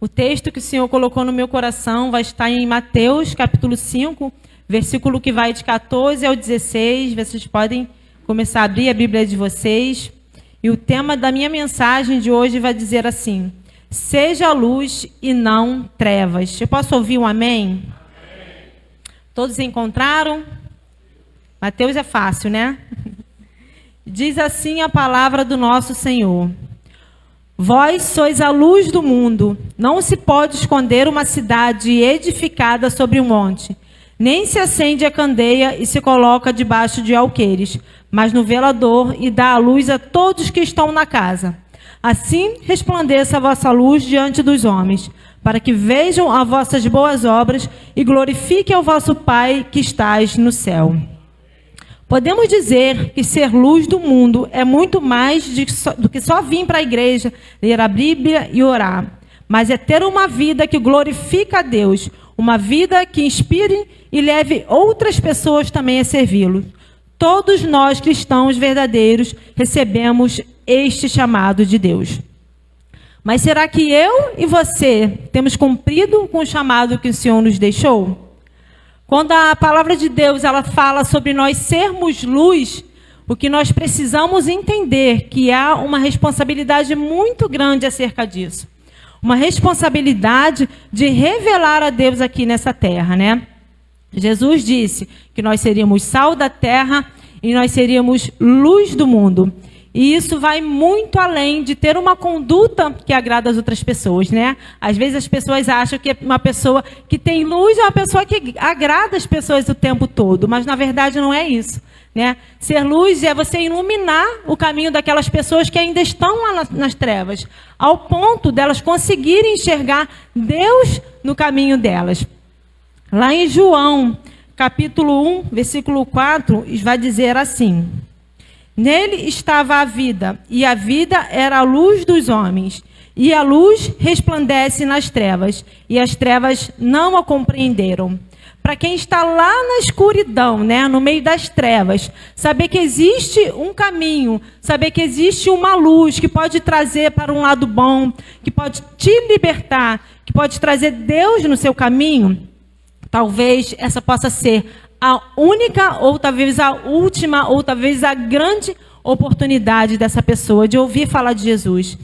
O texto que o Senhor colocou no meu coração vai estar em Mateus, capítulo 5, versículo que vai de 14 ao 16. Vocês podem começar a abrir a Bíblia de vocês. E o tema da minha mensagem de hoje vai dizer assim: seja luz e não trevas. Eu posso ouvir um amém? Todos encontraram? Mateus é fácil, né? Diz assim a palavra do nosso Senhor: vós sois a luz do mundo. Não se pode esconder uma cidade edificada sobre um monte, nem se acende a candeia e se coloca debaixo de alqueires, mas no velador, e dá a luz a todos que estão na casa. Assim resplandeça a vossa luz diante dos homens, para que vejam as vossas boas obras e glorifiquem ao vosso Pai que estais no céu. Podemos dizer que ser luz do mundo é muito mais do que só vir para a igreja, ler a Bíblia e orar. Mas é ter uma vida que glorifica a Deus, uma vida que inspire e leve outras pessoas também a servi-lo. Todos nós cristãos verdadeiros recebemos este chamado de Deus. Mas será que eu e você temos cumprido com o chamado que o Senhor nos deixou? Quando a palavra de Deus ela fala sobre nós sermos luz, o que nós precisamos entender que há uma responsabilidade muito grande acerca disso. Uma responsabilidade de revelar a Deus aqui nessa terra, né? Jesus disse que nós seríamos sal da terra e nós seríamos luz do mundo. E isso vai muito além de ter uma conduta que agrada as outras pessoas, né? Às vezes as pessoas acham que uma pessoa que tem luz é uma pessoa que agrada as pessoas o tempo todo, mas na verdade não é isso, né? Ser luz é você iluminar o caminho daquelas pessoas que ainda estão lá nas trevas, ao ponto delas conseguirem enxergar Deus no caminho delas. Lá em João, capítulo 1, versículo 4, vai dizer assim: nele estava a vida, e a vida era a luz dos homens. E a luz resplandece nas trevas, e as trevas não a compreenderam. Para quem está lá na escuridão, né, no meio das trevas, saber que existe um caminho, saber que existe uma luz que pode trazer para um lado bom, que pode te libertar, que pode trazer Deus no seu caminho, talvez essa possa ser a única, ou talvez a última, ou talvez a grande oportunidade dessa pessoa de ouvir falar de Jesus.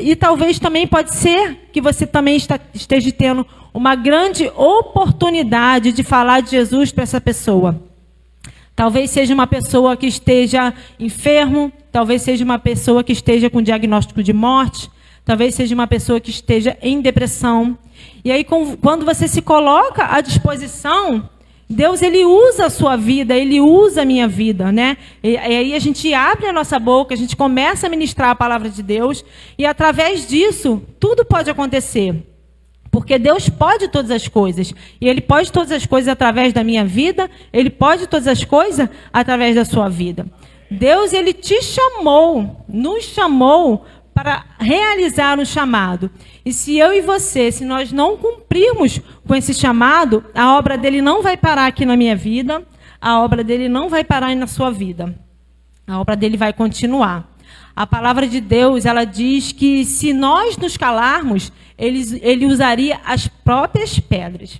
E talvez também pode ser que você também esteja tendo uma grande oportunidade de falar de Jesus para essa pessoa. Talvez seja uma pessoa que esteja enfermo, talvez seja uma pessoa que esteja com diagnóstico de morte, talvez seja uma pessoa que esteja em depressão. E aí, quando você se coloca à disposição, Deus, ele usa a sua vida, ele usa a minha vida, né? E aí a gente abre a nossa boca, a gente começa a ministrar a palavra de Deus, e através disso, tudo pode acontecer. Porque Deus pode todas as coisas, e ele pode todas as coisas através da minha vida, ele pode todas as coisas através da sua vida. Deus, ele te chamou, nos chamou para realizar um chamado. E se eu e você, se nós não cumprirmos com esse chamado, a obra dele não vai parar aqui na minha vida, a obra dele não vai parar na sua vida. A obra dele vai continuar. A palavra de Deus, ela diz que se nós nos calarmos, ele usaria as próprias pedras.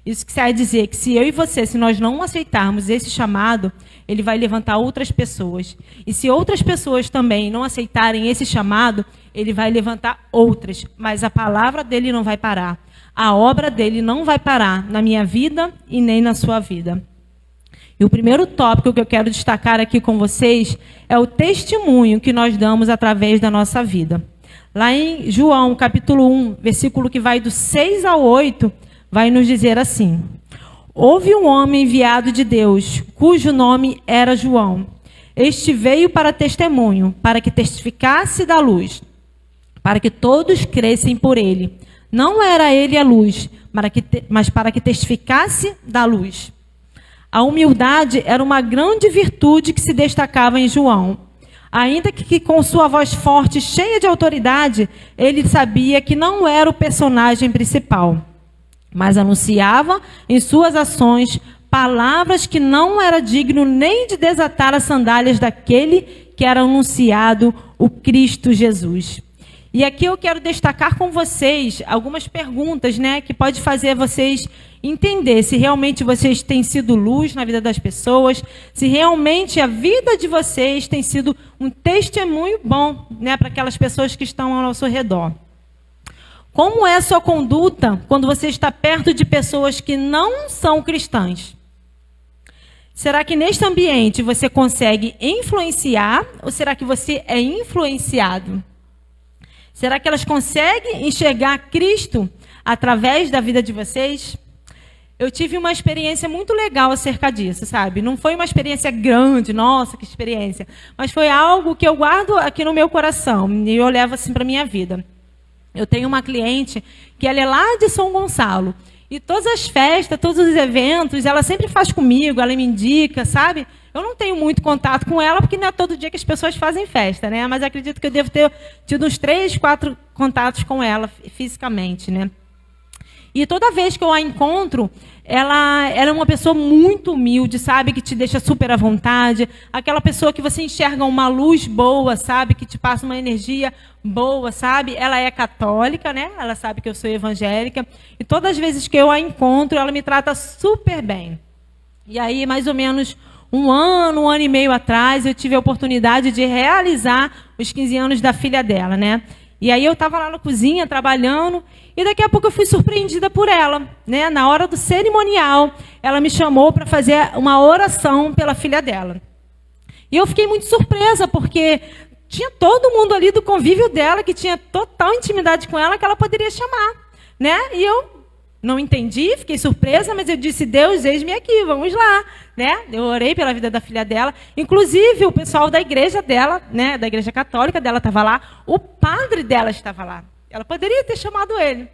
Isso que quer dizer que se eu e você, se nós não aceitarmos esse chamado, ele vai levantar outras pessoas. E se outras pessoas também não aceitarem esse chamado, ele vai levantar outras. Mas a palavra dele não vai parar. A obra dele não vai parar na minha vida e nem na sua vida. E o primeiro tópico que eu quero destacar aqui com vocês é o testemunho que nós damos através da nossa vida. Lá em João, capítulo 1, versículo que vai do 6 ao 8, vai nos dizer assim: houve um homem enviado de Deus, cujo nome era João. Este veio para testemunho, para que testificasse da luz, para que todos crescem por ele. Não era ele a luz, mas para que testificasse da luz. A humildade era uma grande virtude que se destacava em João. Ainda que com sua voz forte, cheia de autoridade, ele sabia que não era o personagem principal, mas anunciava em suas ações palavras que não era digno nem de desatar as sandálias daquele que era anunciado, o Cristo Jesus. E aqui eu quero destacar com vocês algumas perguntas, né, que pode fazer vocês entender se realmente vocês têm sido luz na vida das pessoas, se realmente a vida de vocês tem sido um testemunho bom, né, para aquelas pessoas que estão ao nosso redor. Como é a sua conduta quando você está perto de pessoas que não são cristãs? Será que neste ambiente você consegue influenciar ou será que você é influenciado? Será que elas conseguem enxergar Cristo através da vida de vocês? Eu tive uma experiência muito legal acerca disso, sabe? Não foi uma experiência grande, nossa, que experiência. Mas foi algo que eu guardo aqui no meu coração e eu levo assim para a minha vida. Eu tenho uma cliente que ela é lá de São Gonçalo. E todas as festas, todos os eventos, ela sempre faz comigo, ela me indica, sabe? Eu não tenho muito contato com ela, porque não é todo dia que as pessoas fazem festa, né? Mas acredito que eu devo ter tido uns 3, 4 contatos com ela fisicamente, né? E toda vez que eu a encontro, ela é uma pessoa muito humilde, sabe? Que te deixa super à vontade. Aquela pessoa que você enxerga uma luz boa, sabe? Que te passa uma energia boa, sabe? Ela é católica, né? Ela sabe que eu sou evangélica. E todas as vezes que eu a encontro, ela me trata super bem. E aí, mais ou menos um ano e meio atrás, eu tive a oportunidade de realizar os 15 anos da filha dela, né? E aí eu estava lá na cozinha, trabalhando, e daqui a pouco eu fui surpreendida por ela, né? Na hora do cerimonial, ela me chamou para fazer uma oração pela filha dela. E eu fiquei muito surpresa, porque tinha todo mundo ali do convívio dela, que tinha total intimidade com ela, que ela poderia chamar, né? E eu não entendi, fiquei surpresa, mas eu disse, Deus, eis-me aqui, vamos lá, né? Eu orei pela vida da filha dela. Inclusive, o pessoal da igreja dela, né, da igreja católica dela estava lá, o padre dela estava lá. Ela poderia ter chamado ele,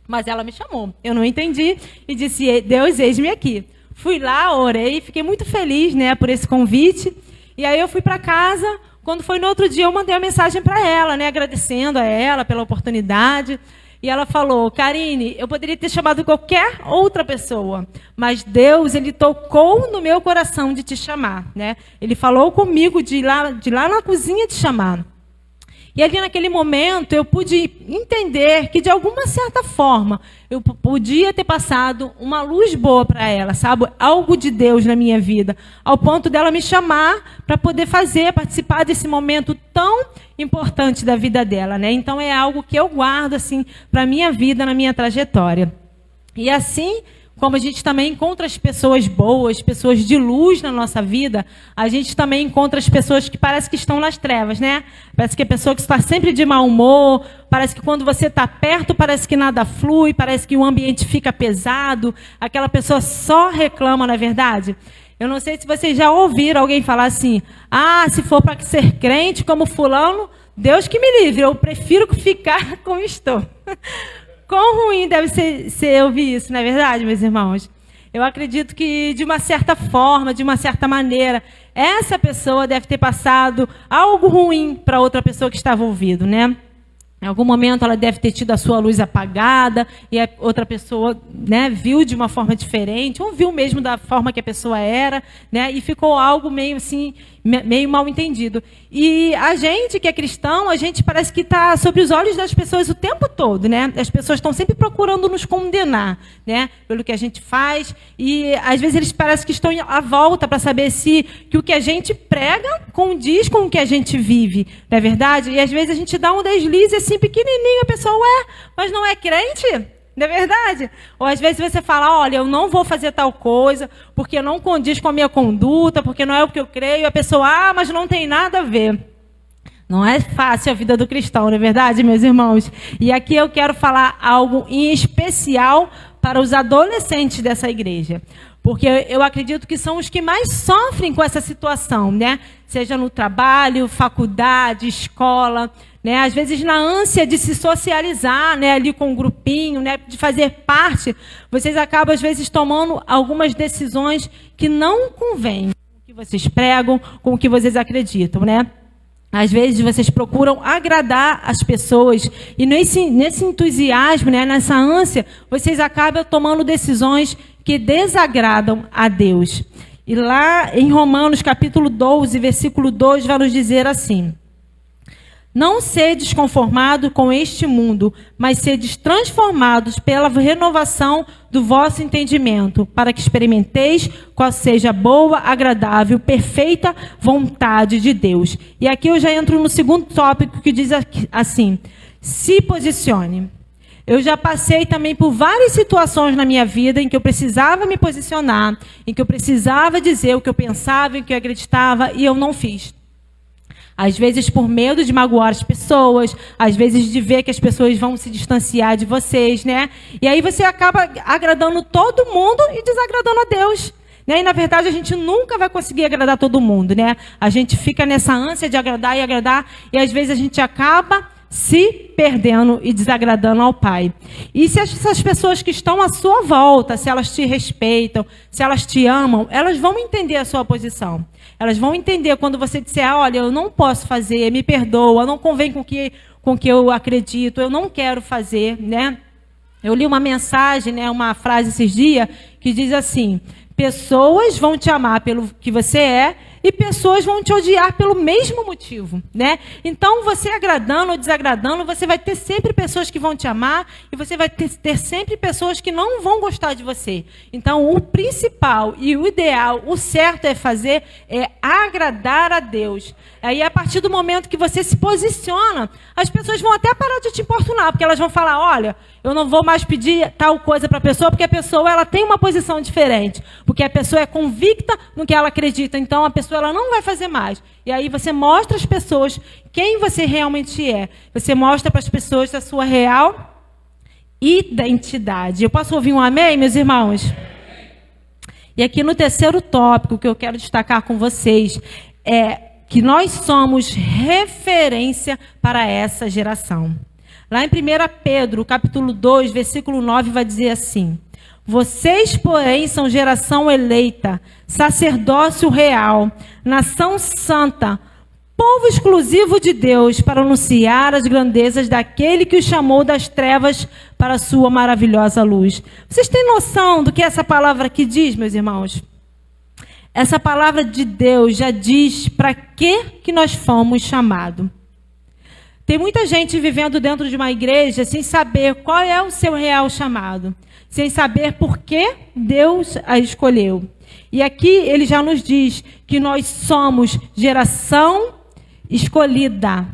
mas ela me chamou. Eu não entendi e disse, Deus, eis-me aqui. Fui lá, orei, fiquei muito feliz, né, por esse convite. E aí eu fui para casa. Quando foi no outro dia, eu mandei uma mensagem para ela, né, agradecendo a ela pela oportunidade. E ela falou, Karine, eu poderia ter chamado qualquer outra pessoa, mas Deus, Ele tocou no meu coração de te chamar, né? Ele falou comigo de ir lá na cozinha te chamar. E ali naquele momento eu pude entender que de alguma certa forma eu podia ter passado uma luz boa para ela, sabe? Algo de Deus na minha vida, ao ponto dela me chamar para poder participar desse momento tão importante da vida dela, né? Então é algo que eu guardo assim para a minha vida, na minha trajetória. E assim como a gente também encontra as pessoas boas, pessoas de luz na nossa vida, a gente também encontra as pessoas que parece que estão nas trevas, né? Parece que a pessoa que está sempre de mau humor, parece que quando você está perto, parece que nada flui, parece que o ambiente fica pesado, aquela pessoa só reclama, não é verdade? Eu não sei se vocês já ouviram alguém falar assim, se for para ser crente como fulano, Deus que me livre, eu prefiro ficar como estou. Quão ruim deve ser ouvir isso, não é verdade, meus irmãos? Eu acredito que, de uma certa forma, de uma certa maneira, essa pessoa deve ter passado algo ruim para outra pessoa que estava ouvindo, né? Em algum momento ela deve ter tido a sua luz apagada e a outra pessoa, né, viu de uma forma diferente, ou viu mesmo da forma que a pessoa era, né, e ficou algo meio assim, meio mal entendido. E a gente que é cristão, a gente parece que está sobre os olhos das pessoas o tempo todo, né? As pessoas estão sempre procurando nos condenar, né, pelo que a gente faz, e às vezes eles parecem que estão à volta para saber se que o que a gente prega condiz com o que a gente vive, não é verdade? E às vezes a gente dá um deslize assim pequenininho, a pessoa, mas não é crente? Não é verdade? Ou às vezes você fala, olha, eu não vou fazer tal coisa, porque não condiz com a minha conduta, porque não é o que eu creio, e a pessoa, mas não tem nada a ver. Não é fácil a vida do cristão, não é verdade, meus irmãos? E aqui eu quero falar algo em especial para os adolescentes dessa igreja. Porque eu acredito que são os que mais sofrem com essa situação, né? Seja no trabalho, faculdade, escola, né? Às vezes na ânsia de se socializar, né? Ali com um grupinho, né? De fazer parte, vocês acabam às vezes tomando algumas decisões que não convêm com o que vocês pregam, com o que vocês acreditam, né? Às vezes vocês procuram agradar as pessoas e nesse entusiasmo, né, nessa ânsia, vocês acabam tomando decisões que desagradam a Deus. E lá em Romanos capítulo 12, versículo 2, vai nos dizer assim: Não sedes conformados com este mundo, mas sedes transformados pela renovação do vosso entendimento, para que experimenteis qual seja a boa, agradável, perfeita vontade de Deus. E aqui eu já entro no segundo tópico que diz assim: se posicione. Eu já passei também por várias situações na minha vida em que eu precisava me posicionar, em que eu precisava dizer o que eu pensava, o que eu acreditava, e eu não fiz. Às vezes por medo de magoar as pessoas, às vezes de ver que as pessoas vão se distanciar de vocês, né? E aí você acaba agradando todo mundo e desagradando a Deus. Né? E na verdade a gente nunca vai conseguir agradar todo mundo, né? A gente fica nessa ânsia de agradar, e às vezes a gente acaba se perdendo e desagradando ao Pai. E se essas pessoas que estão à sua volta, se elas te respeitam, se elas te amam, elas vão entender a sua posição. Elas vão entender quando você disser: olha, eu não posso fazer, me perdoa, não convém com que eu acredito, eu não quero fazer, né? Eu li uma mensagem, né, uma frase esses dias, que diz assim: pessoas vão te amar pelo que você é, e pessoas vão te odiar pelo mesmo motivo, né? Então, você agradando ou desagradando, você vai ter sempre pessoas que vão te amar e você vai ter sempre pessoas que não vão gostar de você. Então, o principal e o ideal, o certo é agradar a Deus. Aí, a partir do momento que você se posiciona, as pessoas vão até parar de te importunar, porque elas vão falar: olha, eu não vou mais pedir tal coisa para a pessoa, porque a pessoa ela tem uma posição diferente, porque a pessoa é convicta no que ela acredita, então a pessoa ela não vai fazer mais. E aí você mostra às pessoas quem você realmente é. Você mostra para as pessoas a sua real identidade. Eu posso ouvir um amém, meus irmãos? E aqui no terceiro tópico que eu quero destacar com vocês é que nós somos referência para essa geração. Lá em 1 Pedro, capítulo 2, versículo 9, vai dizer assim: vocês, porém, são geração eleita, sacerdócio real, nação santa, povo exclusivo de Deus, para anunciar as grandezas daquele que os chamou das trevas para a sua maravilhosa luz. Vocês têm noção do que essa palavra aqui diz, meus irmãos? Essa palavra de Deus já diz para que nós fomos chamados. Tem muita gente vivendo dentro de uma igreja sem saber qual é o seu real chamado, sem saber por que Deus a escolheu. E aqui ele já nos diz que nós somos geração escolhida.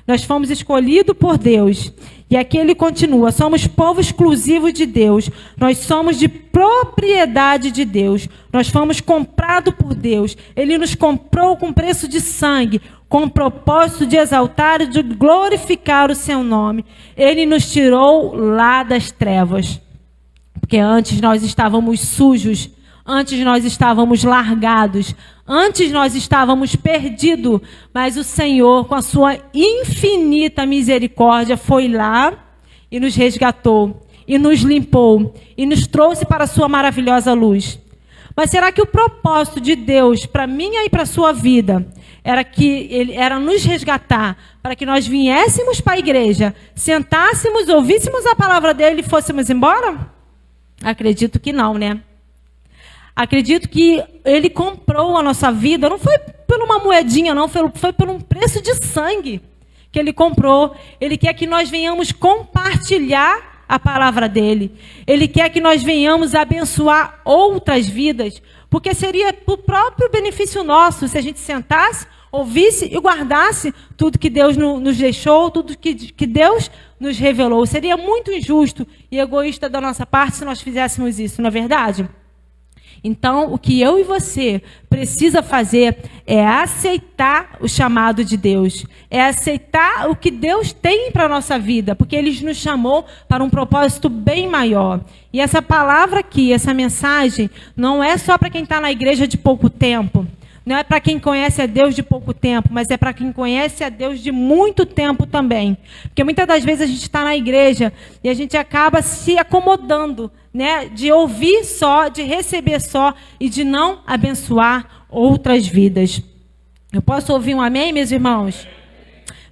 Nós fomos escolhidos por Deus. E aqui ele continua: somos povo exclusivo de Deus. Nós somos de propriedade de Deus. Nós fomos comprados por Deus. Ele nos comprou com preço de sangue, com o propósito de exaltar e de glorificar o seu nome. Ele nos tirou lá das trevas. Porque antes nós estávamos sujos, antes nós estávamos largados, antes nós estávamos perdidos, mas o Senhor, com a sua infinita misericórdia, foi lá e nos resgatou, e nos limpou, e nos trouxe para a sua maravilhosa luz. Mas será que o propósito de Deus para minha e para a sua vida era nos resgatar, para que nós viéssemos para a igreja, sentássemos, ouvíssemos a palavra dele e fôssemos embora? Acredito que não, né? Acredito que ele comprou a nossa vida, não foi por uma moedinha, não, foi por um preço de sangue que ele comprou. Ele quer que nós venhamos compartilhar a palavra dele. Ele quer que nós venhamos abençoar outras vidas, porque seria para o próprio benefício nosso se a gente sentasse, ouvisse e guardasse tudo que Deus nos deixou, tudo que Deus nos revelou. Seria muito injusto e egoísta da nossa parte se nós fizéssemos isso, não é verdade? Então, o que eu e você precisa fazer é aceitar o chamado de Deus. É aceitar o que Deus tem para a nossa vida, porque Ele nos chamou para um propósito bem maior. E essa palavra aqui, essa mensagem, não é só para quem está na igreja de pouco tempo. Não é para quem conhece a Deus de pouco tempo, mas é para quem conhece a Deus de muito tempo também. Porque muitas das vezes a gente está na igreja e a gente acaba se acomodando, né? De ouvir só, de receber só e de não abençoar outras vidas. Eu posso ouvir um amém, meus irmãos?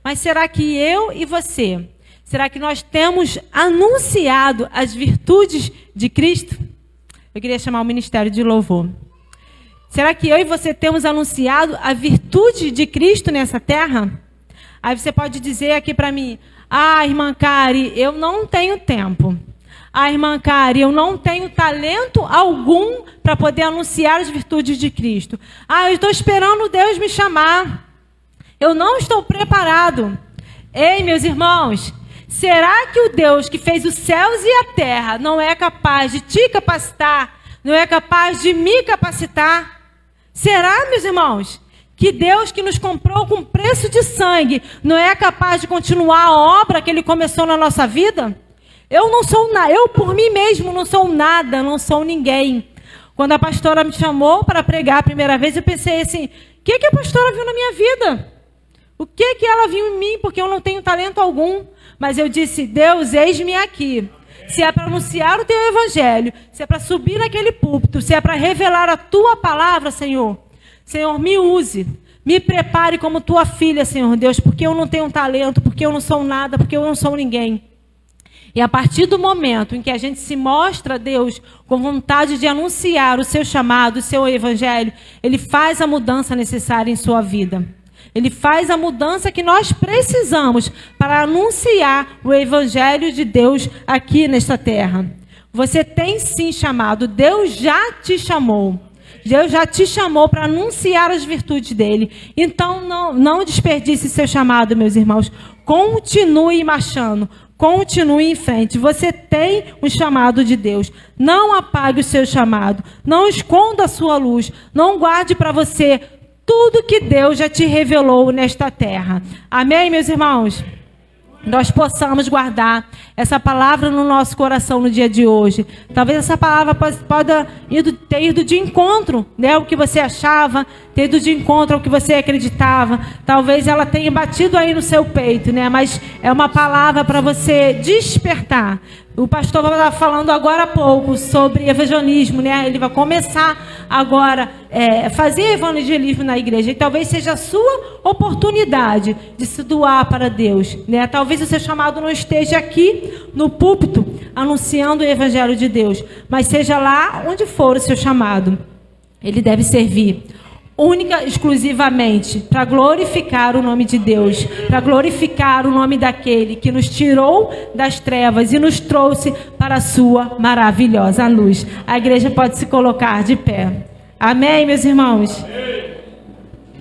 Mas será que eu e você, será que nós temos anunciado as virtudes de Cristo? Eu queria chamar o ministério de louvor. Será que eu e você temos anunciado a virtude de Cristo nessa terra? Aí você pode dizer aqui para mim: ah, irmã Kari, eu não tenho tempo. Ah, irmã Kari, eu não tenho talento algum para poder anunciar as virtudes de Cristo. Ah, eu estou esperando Deus me chamar. Eu não estou preparado. Ei, meus irmãos, será que o Deus que fez os céus e a terra não é capaz de te capacitar? Não é capaz de me capacitar? Será, meus irmãos, que Deus que nos comprou com preço de sangue não é capaz de continuar a obra que Ele começou na nossa vida? Eu não sou nada, eu por mim mesmo não sou nada, não sou ninguém. Quando a pastora me chamou para pregar a primeira vez, eu pensei assim: o que a pastora viu na minha vida? O que ela viu em mim? Porque eu não tenho talento algum. Mas eu disse: Deus, eis-me aqui. Se é para anunciar o teu evangelho, se é para subir naquele púlpito, se é para revelar a tua palavra, Senhor, Senhor, me use, me prepare como tua filha, Senhor Deus, porque eu não tenho talento, porque eu não sou nada, porque eu não sou ninguém. E a partir do momento em que a gente se mostra a Deus com vontade de anunciar o seu chamado, o seu evangelho, Ele faz a mudança necessária em sua vida. Ele faz a mudança que nós precisamos para anunciar o evangelho de Deus aqui nesta terra. Você tem sim chamado, Deus já te chamou. Deus já te chamou para anunciar as virtudes dele. Então não desperdice seu chamado, meus irmãos. Continue marchando, continue em frente. Você tem um chamado de Deus. Não apague o seu chamado. Não esconda a sua luz. Não guarde para você tudo que Deus já te revelou nesta terra. Amém, meus irmãos? Nós possamos guardar essa palavra no nosso coração no dia de hoje. Talvez essa palavra possa ter ido de encontro, né, ao que você achava, ter ido de encontro ao que você acreditava. Talvez ela tenha batido aí no seu peito, né, mas é uma palavra para você despertar. O pastor vai estar falando agora há pouco sobre evangelismo, né? Ele vai começar agora a fazer evangelismo na igreja. E talvez seja a sua oportunidade de se doar para Deus, né? Talvez o seu chamado não esteja aqui no púlpito anunciando o evangelho de Deus, mas seja lá onde for o seu chamado. Ele deve servir única, exclusivamente, para glorificar o nome de Deus, para glorificar o nome daquele que nos tirou das trevas e nos trouxe para a sua maravilhosa luz. A igreja pode se colocar de pé. Amém, meus irmãos?